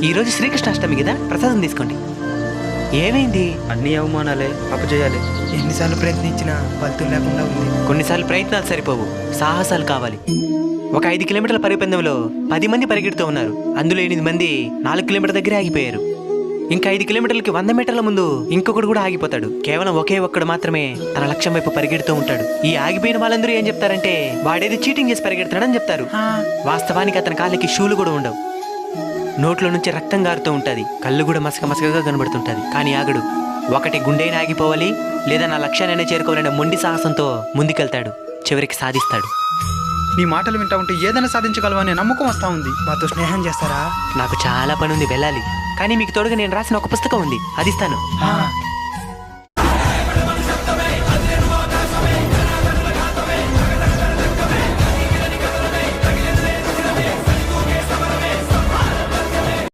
ఈరోజు శ్రీకృష్ణాష్టమి కదా, ప్రసాదం తీసుకోండి. ఏమైంది? అన్ని అవమానాలే, అపజయాలే. ఎన్నిసార్లు ప్రయత్నించినా ఫలితం లేకుండా ఉంది. కొన్నిసార్లు ప్రయత్నాలు సరిపోవు, సాహసాలు కావాలి. ఒక 5 కిలోమీటర్ల పరిపందెంలో 10 మంది పరిగెడుతూ ఉన్నారు. అందులో 8 మంది 4 కిలోమీటర్ల దగ్గరే ఆగిపోయారు. ఇంకా 5 కిలోమీటర్లకి 100 మీటర్ల ముందు ఇంకొకడు కూడా ఆగిపోతాడు. కేవలం ఒకే ఒక్కడు మాత్రమే తన లక్ష్యం వైపు పరిగెడుతూ ఉంటాడు. ఈ ఆగిపోయిన వాళ్ళందరూ ఏం చెప్తారంటే వాడేది చీటింగ్ చేసి పరిగెడుతున్నాడని చెప్తారు. వాస్తవానికి అతని కాళ్ళకి షూలు కూడా ఉండవు. నోట్లో నుంచి రక్తం గారుతూ ఉంటుంది, కళ్ళు కూడా మసకగా కనబడుతుంటది. కానీ ఆగడు. ఒకటి గుండెని ఆగిపోవాలి, లేదా నా లక్ష్యాన్ని చేరుకోవాలనే మొండి సాహసంతో ముందుకెళ్తాడు. చివరికి సాధిస్తాడు. నీ మాటలు వింటా ఉంటే ఏదైనా సాధించగలవు అనే నమ్మకం వస్తా ఉంది. మాతో స్నేహం చేస్తారా? నాకు చాలా పని ఉంది, వెళ్ళాలి. కానీ మీకు తోడుగా నేను రాసిన ఒక పుస్తకం ఉంది, అది ఇస్తాను.